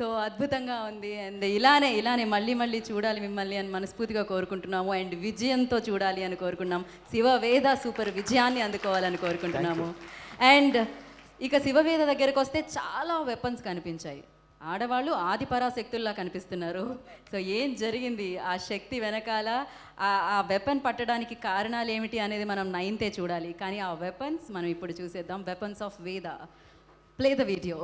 So అద్భుతంగా ఉంది. And ఇలానే మళ్ళీ మళ్ళీ చూడాలి మిమ్మల్ని అని మనస్ఫూర్తిగా కోరుకుంటున్నాము. అండ్ విజయంతో చూడాలి అని కోరుకున్నాం. శివవేద సూపర్ విజయాన్ని అందుకోవాలని కోరుకుంటున్నాము. అండ్ ఇక శివవేద దగ్గరకు వస్తే చాలా వెపన్స్ కనిపించాయి. ఆడవాళ్ళు ఆది పరాశక్తుల్లా కనిపిస్తున్నారు. సో ఏం జరిగింది, ఆ శక్తి వెనకాల ఆ వెపన్ పట్టడానికి కారణాలు ఏమిటి అనేది మనం నైన్తే చూడాలి. కానీ ఆ వెపన్స్ మనం ఇప్పుడు చూసేద్దాం. వెపన్స్ ఆఫ్ వేద. Play the video.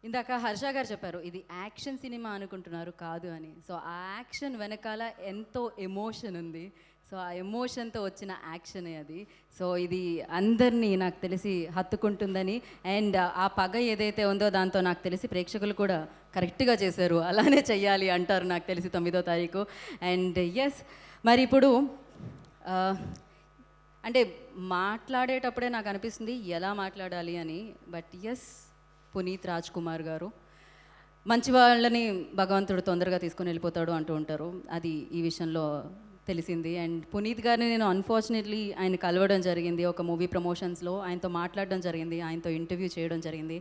ఇందాక హర్ష గారు చెప్పారు ఇది యాక్షన్ సినిమా అనుకుంటున్నారు, కాదు అని. సో ఆ యాక్షన్ వెనకాల ఎంతో ఎమోషన్ ఉంది. సో ఆ ఎమోషన్తో వచ్చిన యాక్షనే అది. సో ఇది అందరినీ నాకు తెలిసి హత్తుకుంటుందని, అండ్ ఆ పగ ఏదైతే ఉందో దాంతో నాకు తెలిసి ప్రేక్షకులు కూడా కరెక్ట్గా చేశారు. అలానే చెయ్యాలి అంటారు నాకు తెలిసి 9వ తారీఖు. అండ్ ఎస్, మరి ఇప్పుడు అంటే మాట్లాడేటప్పుడే నాకు అనిపిస్తుంది ఎలా మాట్లాడాలి అని. బట్ ఎస్, పునీత్ రాజ్ కుమార్ గారు మంచి వాళ్ళని భగవంతుడు తొందరగా తీసుకొని వెళ్ళిపోతాడు అంటూ ఉంటారు. అది ఈ విషయంలో తెలిసింది. అండ్ పునీత్ గారిని నేను అన్ఫార్చునేట్లీ ఆయన కలవడం జరిగింది ఒక మూవీ ప్రమోషన్స్లో. ఆయనతో మాట్లాడడం జరిగింది, ఆయనతో ఇంటర్వ్యూ చేయడం జరిగింది.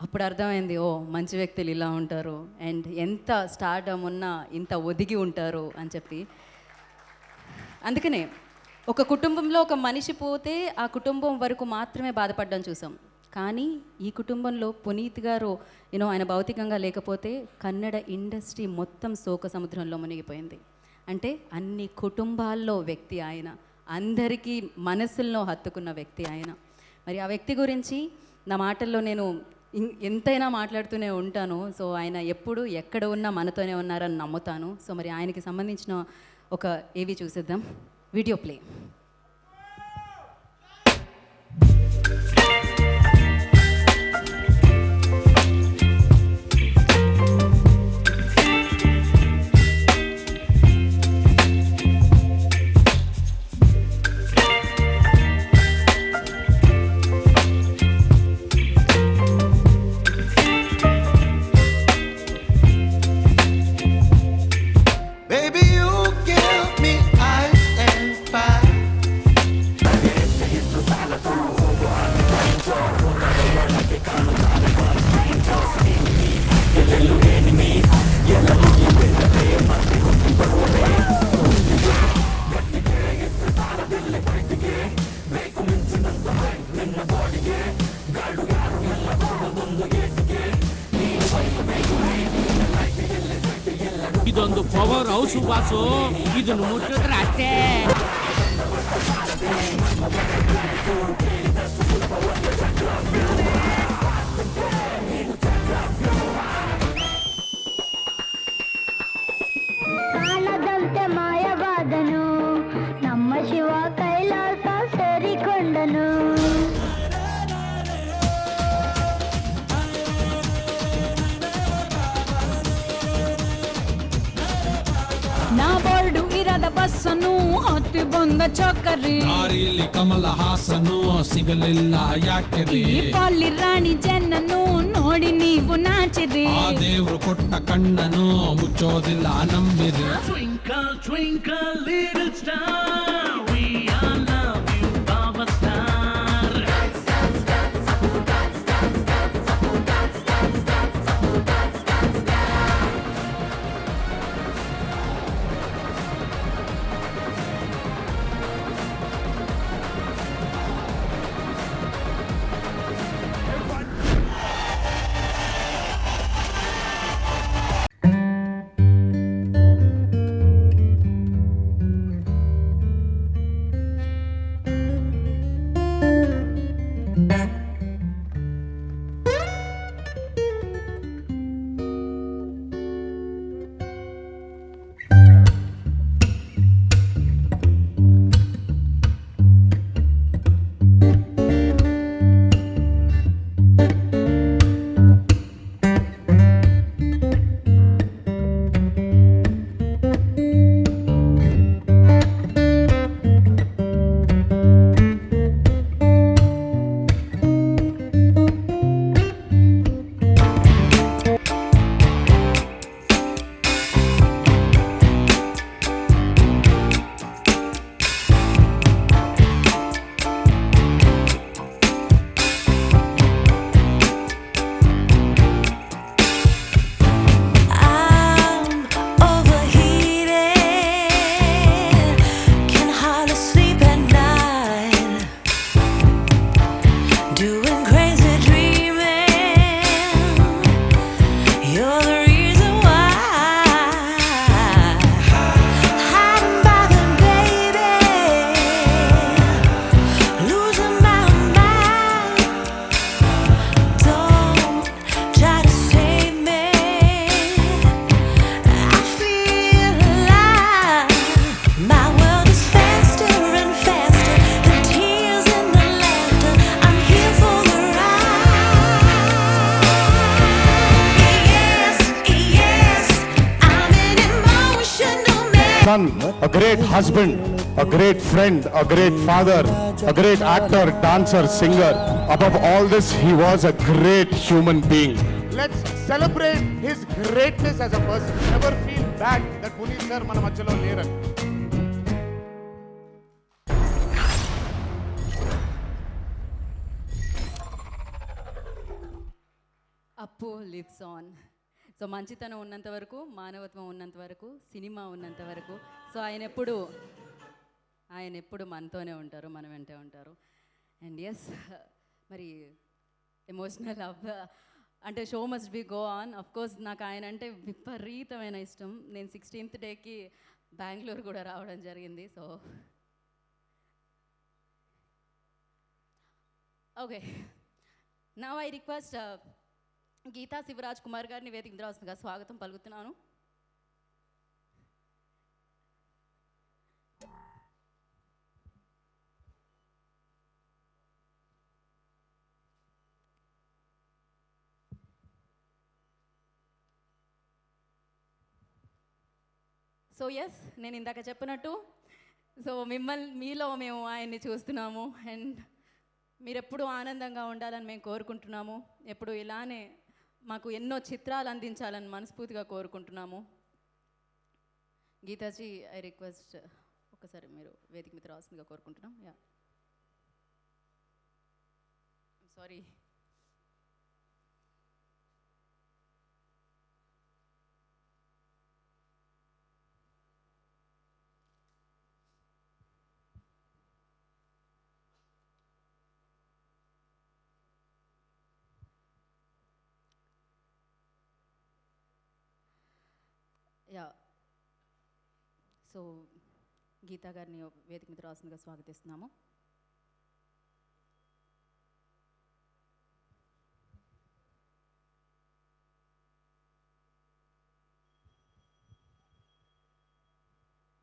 అప్పుడు అర్థమైంది, ఓ మంచి వ్యక్తులు ఇలా ఉంటారు అండ్ ఎంత స్టార్డమ్ ఉన్నా ఇంత ఒదిగి ఉంటారు అని చెప్పి. అందుకనే ఒక కుటుంబంలో ఒక మనిషి పోతే ఆ కుటుంబం వరకు మాత్రమే బాధపడడం చూసాం. కానీ ఈ కుటుంబంలో పునీత్ గారు ఆయన భౌతికంగా లేకపోతే కన్నడ ఇండస్ట్రీ మొత్తం శోక సముద్రంలో మునిగిపోయింది. అంటే అన్ని కుటుంబాల్లో వ్యక్తి ఆయన, అందరికీ మనసుల్లో హత్తుకున్న వ్యక్తి ఆయన. మరి ఆ వ్యక్తి గురించి నా మాటల్లో నేను ఎంతైనా మాట్లాడుతూనే ఉంటాను. సో ఆయన ఎప్పుడు ఎక్కడ ఉన్నా మనతోనే ఉన్నారని నమ్ముతాను. సో మరి ఆయనకి సంబంధించిన ఒక ఏవి చూసేద్దాం. Video play. ಇದೊಂದು ಪವರ್ ಹೌಸ್ ಬಾಸು, ಇದನ್ನು ಮುಟ್ಟಿದ್ರೆ ಅಷ್ಟೇ. ಕಾಣದಂತೆ ಮಾಯವಾದನು ನಮ್ಮ ಶಿವ ಕೈಲಾಸ ಸೇರಿಕೊಂಡನು. ನಾ ಬೋರ್ಡು ಇರದ ಬಸ್ಸನ್ನು ಹತ್ತಿ ಬಂದ ಚಕ್ಕರಿ, ದಾರಿಲಿ ಕಮಲ ಹಾಸನು ಸಿಗಲಿಲ್ಲ ಯಾಕೆರಿ, ಪಾಲಿ ರಾಣಿ ಜನ್ನನ್ನು ನೋಡಿ ನೀವು ನಾಚಿರಿ, ಆ ದೇವ್ರು ಕೊಟ್ಟ ಕಣ್ಣನು ಮುಚ್ಚೋದಿಲ್ಲ ನಂಬಿರಿ. Twinkle, twinkle, little star, we all love you, Baba Star. son, a great husband, a great friend, a great father, a great actor, dancer, singer. Above all this, he was a great human being. Let's celebrate his greatness as a person. Never feel bad that Puneet sir మన మధ్యలో లేరని. అప్పు lives on. So మంచితనం ఉన్నంత వరకు, మానవత్వం ఉన్నంత వరకు, సినిమా ఉన్నంత వరకు, సో ఆయన ఎప్పుడు మనతోనే ఉంటారు, మన వెంటే ఉంటారు. అండ్ ఎస్, మరి ఎమోషనల్ అంటే show must be go on. Of course నాకు ఆయన అంటే విపరీతమైన ఇష్టం. నేను 16th డేకి బెంగళూరు కూడా రావడం జరిగింది. So okay, now I request Geeta Shivaraj Kumar గారిని వేదిక మీద రావాల్సిందిగా స్వాగతం పలుకుతున్నాను. సో ఎస్, నేను ఇందాక చెప్పినట్టు, సో మీలో మేము ఆయన్ని చూస్తున్నాము. అండ్ మీరు ఎప్పుడూ ఆనందంగా ఉండాలని మేము కోరుకుంటున్నాము. ఎప్పుడు ఇలానే మాకు ఎన్నో చిత్రాలు అందించాలని మనస్ఫూర్తిగా కోరుకుంటున్నాము. గీతాజీ, ఐ రిక్వెస్ట్ ఒకసారి మీరు వేదిక మీద రావాల్సిందిగా కోరుకుంటున్నాం. Yeah, sorry. Yeah, so Geeta గారిని వేదిక మీద రావాల్సిందిగా స్వాగతిస్తున్నాము.